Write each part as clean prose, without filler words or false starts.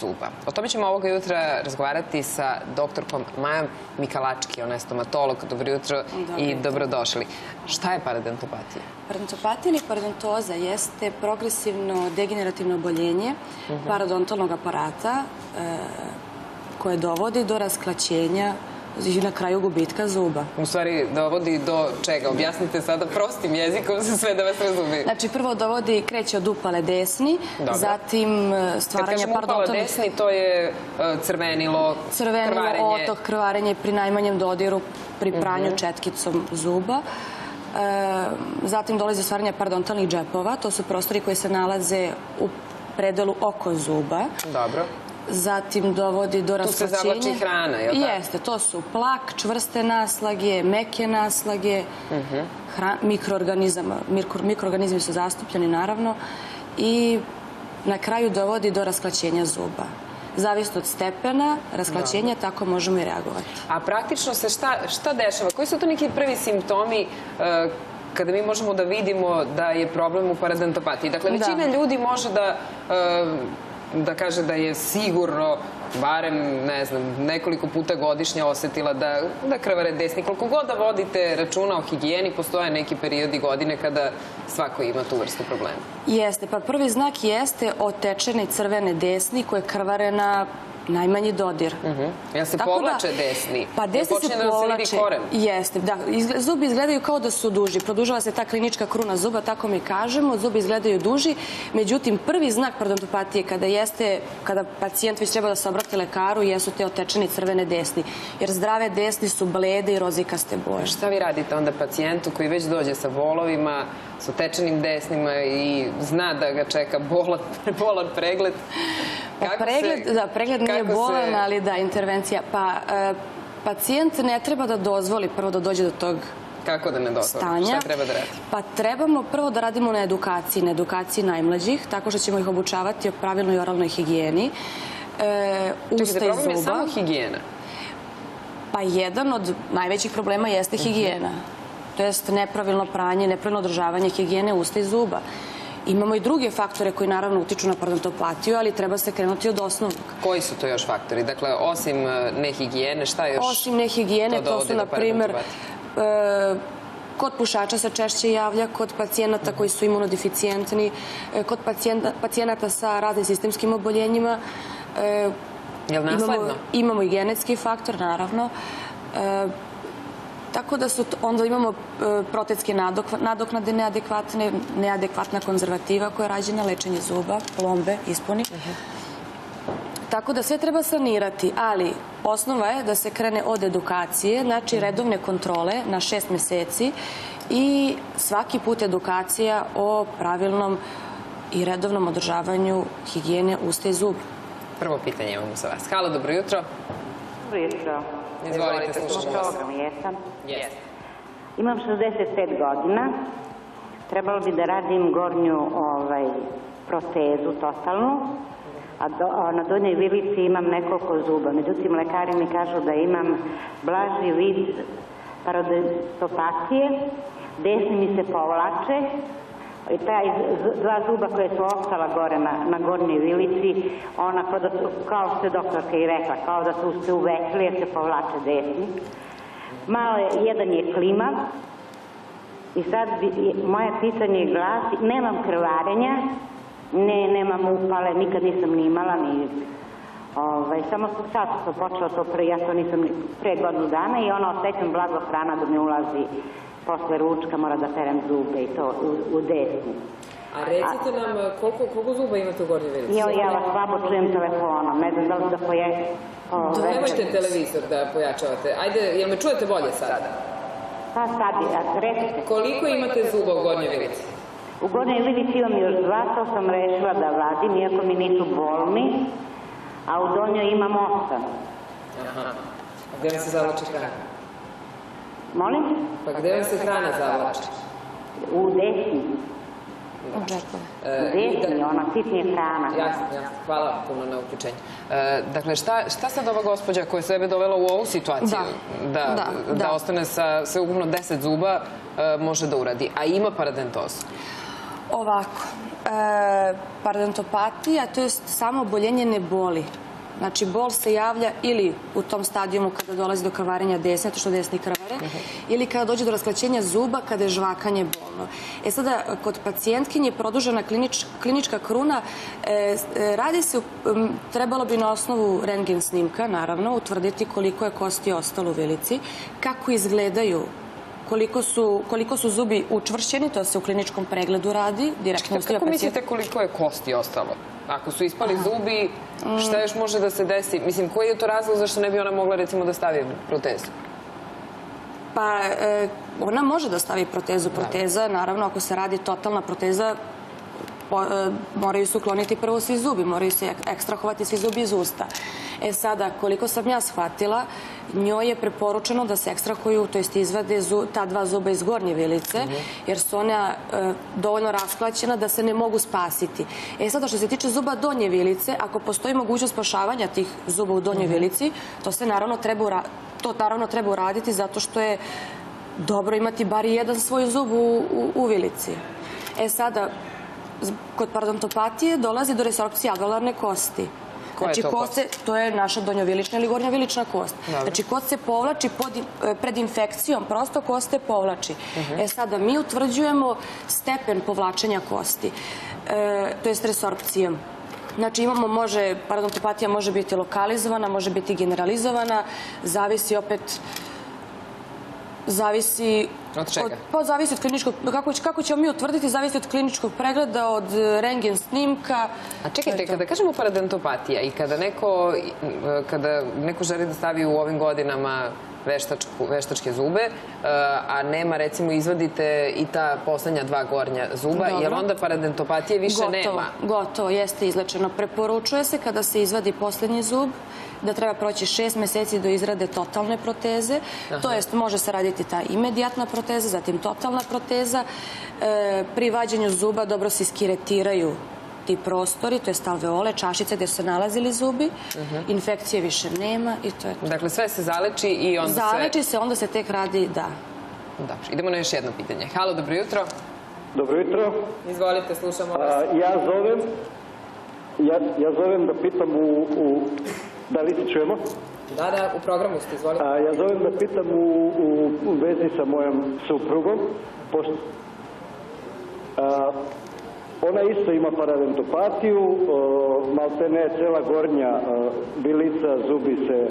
zuba. O tome ćemo ovoga jutra razgovarati sa doktorkom Majom Mikalački, ona je stomatolog. Dobro jutro i dobrodošli. Šta je paradontopatija? Paradontopatija ili paradontoza jeste progresivno degenerativno oboljenje paradontalnog aparata koje dovodi do rasklaćenja i na kraju gubitka zuba. U stvari, dovodi do čega? Objasnite sada prostim jezikom za sve da vas razumiju. Znači, prvo kreće od upale desni, zatim stvaranje paradontalnih... Kad kažemo upala desni, to je crvenilo, krvarenje. Otok, krvarenje pri najmanjem dodiru, pri pranju četkicom zuba. Zatim dolazi stvaranje paradontalnih džepova, to su prostori koji se nalaze u predelu oko zuba. Dobro. Zatim dovodi do rasklaćenja. Tu se zavlači hrana, je li tako? Jeste, to su plak, čvrste naslage, meke naslage, mikroorganizmi su zastupljeni, naravno, i na kraju dovodi do rasklaćenja zuba. Zavisno od stepena rasklaćenja, tako možemo i reagovati. A praktično se šta dešava? Koji su to neki prvi simptomi kada mi možemo da vidimo da je problem u paradontopatiji? Dakle, većina ljudi može da kaže da je sigurno, barem, ne znam, nekoliko puta godišnje osetila da krvare desni. Koliko god da vodite računa o higijeni, postoje neki periodi godine kada svako ima tu vrstu problema. Jeste, pa prvi znak jeste otečene crvene desni koje krvare na najmanji dodir. Jel se povlače desni? Pa desni se povlače. Jeste, da. Zubi izgledaju kao da su duži. Produžava se ta klinička kruna zuba, tako mi kažemo. Zubi izgledaju duži. Međutim, prvi znak paradontopatije kada pacijent već treba da se obrati lekaru, jesu te otečeni crvene desni. Jer zdrave desni su blede i rozikaste boje. Šta vi radite onda pacijentu koji već dođe sa bolovima, s otečenim desnima i zna da ga čeka bolan pregled? Pregled nije bolan, ali da, intervencija. Pa, pacijent ne treba da dozvoli prvo da dođe do tog stanja. Kako da ne dozvoli? Šta treba da radi? Pa trebamo prvo da radimo na edukaciji najmlađih, tako što ćemo ih obučavati o pravilnoj oralnoj higijeni, usta i zuba. Čekajte, problem je samo higijena? Pa jedan od najvećih problema jeste higijena. To jest nepravilno pranje, nepravilno održavanje higijene usta i zuba. Imamo i druge faktore koji naravno utiču na paradontopatiju, ali treba se krenuti od osnovnog. Koji su to još faktori? Dakle, osim nehigijene, šta još? Osim nehigijene, to su, na primer, kod pušača se češće javlja, kod pacijenata koji su imunodeficijentni, kod pacijenata sa raznim sistemskim oboljenjima. Je li nasledno? Imamo i genetski faktor, naravno. Tako da onda imamo protetske nadoknade neadekvatna konzervativa koja je rađena, lečenje zuba, plombe, ispuni. Tako da sve treba sanirati, ali osnova je da se krene od edukacije, znači redovne kontrole na 6 meseci i svaki put edukacija o pravilnom i redovnom održavanju higijene usta i zuba. Prvo pitanje imamo za vas. Halo, dobro jutro. Dobro jutro. Izvolite, slušamo vas. Jeste. Imam 65 godina. Trebalo bi da radim gornju protezu totalnu, a na donjoj vilici imam nekoliko zuba. Međutim, lekari mi kažu da imam blaži vid paradontopatije, desni mi se povlače, i taj dva zuba koje su ostala gore na gornjoj vilici, ona kao što je doktorka i rekla, kao da su se uvekli jer se povlače desni. Malo jedan je klimav i sad moje pitanje glasi, nemam krvarenja, nemam upale, nikad nisam ni imala, samo sad sam počela to ja to nisam pre godinu dana i osjećam blago hrana da mi ulazi. Posle ručka mora da perem zube i to u desni. A recite nam koliko zuba imate u gornjoj vilici? Ja vas slabo čujem telefonom, ne znam da li da Nemojte televizor da pojačavate. Ajde, jel me čujete bolje sada? Pa sad, recite. Koliko imate zuba u gornjoj vilici? U gornjoj vilici imam još 2, to sam rešila da vadim, iako mi nisu bolni, a u donjoj imam 8. Aha. A gde vam se zavlači hrana? Molim? Pa gde vam se hrana zavlači? U desni. U džepove. U desni, ona sitnija hrana. Jasno. Hvala puno na uključenju. Dakle, šta sad ova gospođa koja je sebe dovela u ovu situaciju da ostane sa sveukupno 10 zuba može da uradi, a ima paradontozu? Ovako. Parodontopatija, to je samo oboljenje ne boli. Znači, bol se javlja ili u tom stadijumu kada dolazi do krvarenja desne, to što desni krvare, ili kada dođe do rasklaćenja zuba, kada je žvakanje bolno. Sada, kod pacijentkinje je produžena klinička kruna. Radi se, trebalo bi na osnovu rentgen snimka, naravno, utvrditi koliko je kosti ostalo u vilici, kako izgledaju, koliko su zubi učvršćeni, to se u kliničkom pregledu radi. Kako mislite koliko je kosti ostalo? Ako su ispali zubi, šta još može da se desi? Mislim, koji je to razlog zašto ne bi ona mogla, recimo, da stavi protezu? Pa, ona može da stavi protezu. Proteza, naravno, ako se radi totalna proteza, moraju se ukloniti prvo svi zubi, moraju se ekstrahovati svi zubi iz usta. Sada, koliko sam ja shvatila, njoj je preporučeno da se ekstrahuju, to jest izvade ta dva zuba iz gornje vilice, jer su ona dovoljno rasklaćena da se ne mogu spasiti. Sada, što se tiče zuba donje vilice, ako postoji mogućnost spašavanja tih zuba u donjoj vilici, to naravno treba uraditi zato što je dobro imati bar jedan svoj zub u vilici. Sada, kod parodontopatije dolazi do resorpcije alveolarne kosti. Znači, to je naša donjovilična ili gornjovilična kost. Znači, kost se povlači pred infekcijom, prosto kost se povlači. Sada, mi utvrđujemo stepen povlačenja kosti, to je resorpcijom. Znači, parodontopatija može biti lokalizovana, može biti generalizovana, zavisi opet... Zavisi... Od čega? Pa zavisi od kliničkog... Kako ćemo mi utvrditi, zavisi od kliničkog pregleda, od rentgen snimka. A čekajte, kada kažemo parodontopatija i kada neko želi da stavi u ovim godinama veštačke zube, a nema, recimo, izvadite i ta poslednja dva gornja zuba, jer onda parodontopatije više nema? Gotovo, jeste izlečeno. Preporučuje se kada se izvadi poslednji zub da treba proći 6 meseci do izrade totalne proteze. To jest, može se raditi ta imediatna proteza, zatim totalna proteza. Pri vađenju zuba dobro se iskiretiraju ti prostori, to jest alveole, čašice gde su se nalazili zubi. Infekcije više nema i to je to. Dakle, sve se zaleči i onda se... Zaleči se, onda se tek radi, da. Dobro, idemo na još jedno pitanje. Halo, dobro jutro. Dobro jutro. Izvolite, slušamo vas. Ja zovem da pitam Da li se čujemo? Da, u programu ste, izvolite. Ja zovem da pitam u vezi sa mojom suprugom, pošto ona isto ima parodontopatiju, maltene cela gornja vilica, zubi se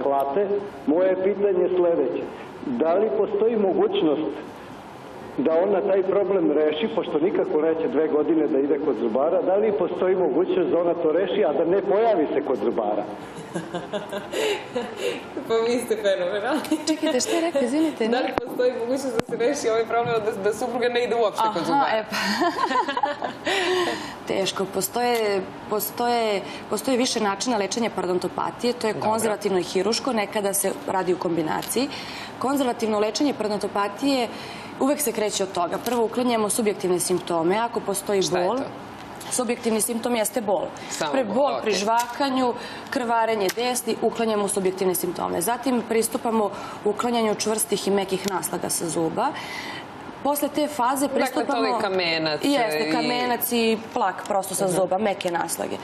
klate. Moje pitanje je sledeće. Da li postoji mogućnost da ona taj problem reši, pošto nikako neće 2 godine da ide kod zubara, da li postoji mogućnost da ona to reši, a da ne pojavi se kod zubara? Pa vi ste fenomenalni. Čekajte, što je rekao, izvinite? Da li postoji mogućnost da se reši ovaj problem, da supruga ne ide uopšte kod zubara? Teško. Postoje više načina lečenja parodontopatije. To je konzervativno i hiruško, nekada se radi u kombinaciji. Konzervativno lečenje parodontopatije uvek se kreće od toga. Prvo uklanjamo subjektivne simptome. Ako postoji bol, subjektivni simptom jeste bol. Bol pri žvakanju, krvarenje desni, uklanjamo subjektivne simptome. Zatim pristupamo uklanjanju čvrstih i mekih naslaga sa zuba. Posle te faze pristupamo... Dakle, to je kamenac. Jeste, kamenac i plak prosto sa zuba, meke naslage.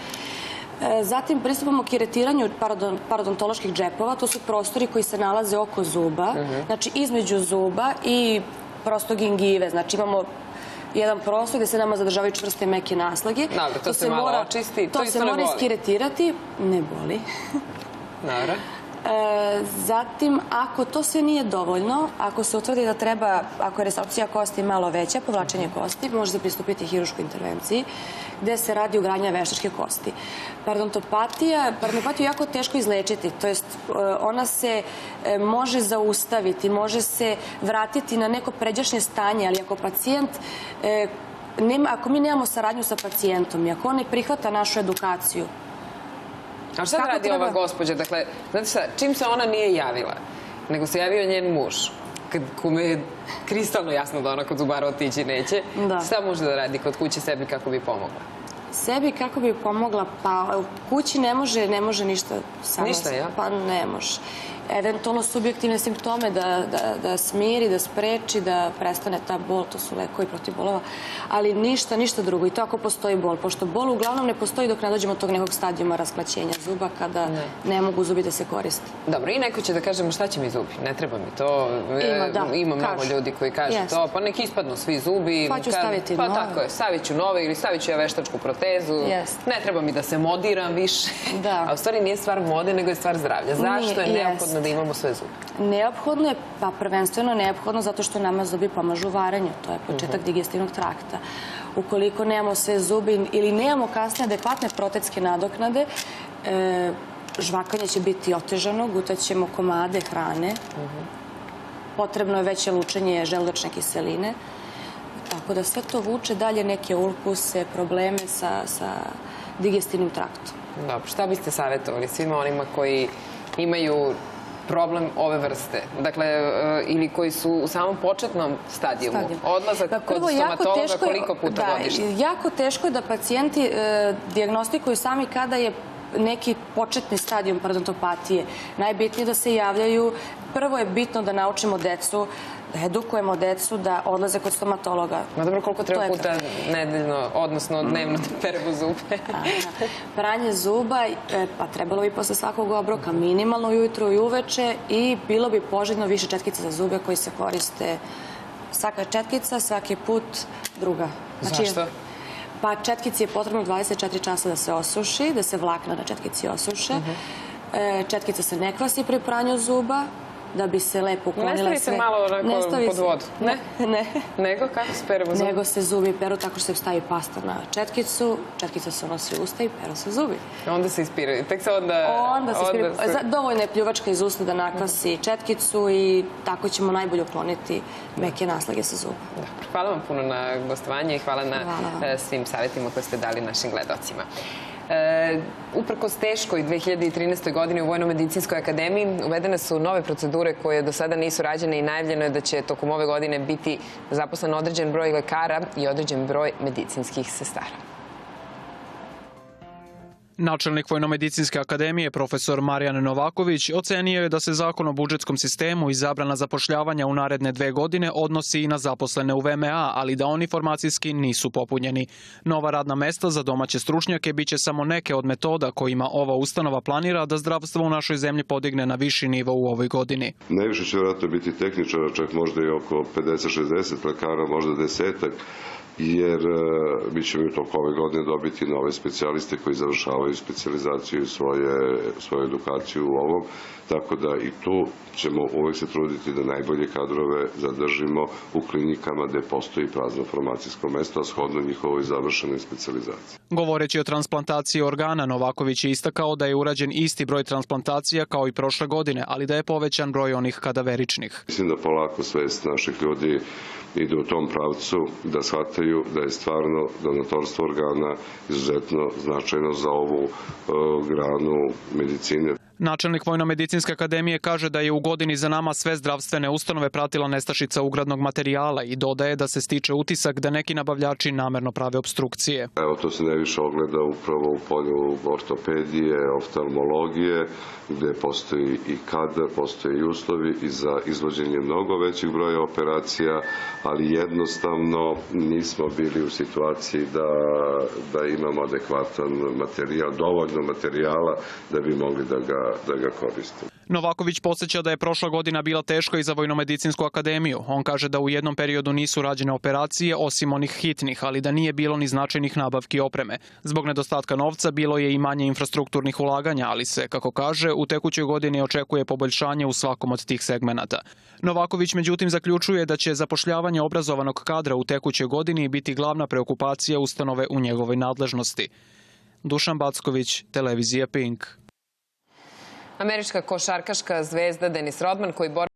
Zatim pristupamo kiretiranju parodontoloških džepova. To su prostori koji se nalaze oko zuba, znači između zuba i prosto gingive. Znači imamo jedan prostor gde se nama zadržavaju čvrste meke naslage. Dobro, to se malo očisti. To se mora iskiretirati. Ne boli. Dobro. Zatim, ako to sve nije dovoljno, ako se utvrdi da treba, ako je resorpcija kosti malo veća, povlačenje kosti, može se pristupiti hiruškoj intervenciji, gde se radi ugradnja veštačke kosti. Parodontopatiju je jako teško izlečiti, to jest ona se može zaustaviti, može se vratiti na neko pređašnje stanje, ali ako pacijent, ako mi nemamo saradnju sa pacijentom i ako on ne prihvata našu edukaciju, a šta radi ova gospođa? Dakle, znate šta, čim se ona nije javila, nego se javio njen muž, kome je kristalno jasno da ona kod zubara otići neće, šta može da radi kod kuće sebi kako bi pomogla? Sebi kako bi pomogla? Pa u kući ne može ništa sama. Ništa, ja? Pa ne može. eventualno subjektivne simptome da smiri, da spreči, da prestane ta bol, to su lekovi protiv bolova, ali ništa drugo. I to ako postoji bol, pošto bol uglavnom ne postoji dok ne dođemo do tog nekog stadijuma rasklaćenja zuba kada ne mogu zubi da se koriste. Dobro, i neko će da kažemo šta će mi zubi, ne treba mi to. Ima mnogo ljudi koji kažu to, pa nek ispadnu svi zubi. Pa ću staviti nove. Pa tako je, stavit ću nove ili stavit ću ja veštačku protezu. Ne treba mi da se modiram više. A u stvari nije stvar mode, nego je stvar zdravlja. Zašto je neophodno da imamo sve zube? Neophodno je, pa prvenstveno neophodno zato što nama zubi pomažu varanju. To je početak digestivnog trakta. Ukoliko nemamo sve zubi ili nemamo kasnije adekvatne protetske nadoknade, žvakanje će biti otežano, gutaćemo komade hrane, potrebno je veće lučenje želudačne kiseline, tako da sve to vuče dalje neke ulkuse, probleme sa digestivnim traktom. Dobro, šta biste savjetovali svima onima koji imaju problem ove vrste? Dakle, ili koji su u samom početnom stadijumu? Odlazak kod stomatologa koliko puta godišnje? Jako teško je da pacijenti dijagnostikuju sami kada je neki početni stadijum parodontopatije. Najbitnije je da se javljaju. Prvo je bitno da naučimo decu, da edukujemo decu da odlaze kod stomatologa. Ma dobro, koliko treba puta nedeljno, odnosno dnevno da peremo zube? Pranje zuba, pa trebalo bi posle svakog obroka, minimalno ujutru i uveče, i bilo bi poželjno više četkica za zube koji se koriste. Svaka četkica, svaki put druga. Zašto? Pa četkici je potrebno 24 časa da se osuši, da se vlakna na četkici osuše. Četkica se ne kvasi pri pranju zuba, da bi se lepo uklonile sve. Ne stavi se malo onako pod vodu? Ne. Nego? Kako se peremo zubi? Nego se zubi peru tako što se stavi pasta na četkicu, četkica se unosi u usta i peru se zubi. Onda se ispiraju. Tek se onda se ispiraju. Dovoljno je pljuvačka iz usta da nakvasi četkicu i tako ćemo najbolje ukloniti meke naslage sa zuba. Hvala vam puno na gostovanje i hvala na svim savjetima koje ste dali našim gledocima. Uprkos teškoj 2013. godini u Vojno-medicinskoj akademiji uvedene su nove procedure koje do sada nisu rađene i najavljeno je da će tokom ove godine biti zaposlen određen broj lekara i određen broj medicinskih sestara. Načelnik Vojno-medicinske akademije, profesor Marijan Novaković, ocenio je da se zakon o budžetskom sistemu i zabrana zapošljavanja u naredne 2 godine odnosi i na zaposlene u VMA, ali da oni formacijski nisu popunjeni. Nova radna mesta za domaće stručnjake biće samo neke od metoda kojima ova ustanova planira da zdravstvo u našoj zemlji podigne na viši nivo u ovoj godini. Najviše će vjerojatno biti tehničara, čak možda i oko 50-60 lekara, možda 10-ak, jer mi ćemo u toku ove godine dobiti nove specijaliste koji završavaju specijalizaciju i svoju edukaciju u ovom, tako da i tu ćemo uvek se truditi da najbolje kadrove zadržimo u klinikama gde postoji prazno formacijsko mesto, a shodno njihovoj završenoj specijalizaciji. Govoreći o transplantaciji organa, Novaković je istakao da je urađen isti broj transplantacija kao i prošle godine, ali da je povećan broj onih kadaveričnih. Mislim da polako svest naših ljudi ide u tom pravcu, da shvataju da je stvarno donatorstvo organa izuzetno značajno za ovu granu medicine. Načelnik Vojno-medicinske akademije kaže da je u godini za nama sve zdravstvene ustanove pratila nestašica ugradnog materijala i dodaje da se stiče utisak da neki nabavljači namerno prave opstrukcije. Evo, to se najviše ogleda upravo u polju ortopedije, oftalmologije, gde postoji i kadar, postoje i uslovi i za izvođenje mnogo većih broja operacija, ali jednostavno nismo bili u situaciji da imamo adekvatan materijal, dovoljno materijala da bi mogli da ga koristimo. Novaković podsjeća da je prošla godina bila teška i za Vojno-medicinsku akademiju. On kaže da u jednom periodu nisu rađene operacije, osim onih hitnih, ali da nije bilo ni značajnih nabavki opreme. Zbog nedostatka novca bilo je i manje infrastrukturnih ulaganja, ali se, kako kaže, u tekućoj godini očekuje poboljšanje u svakom od tih segmenata. Novaković međutim zaključuje da će zapošljavanje obrazovanog kadra u tekućoj godini biti glavna preokupacija ustanove u njegovoj nadležnosti. Dušan Backović, televizija Pink. Američka košarkaška zvezda Dennis Rodman, koji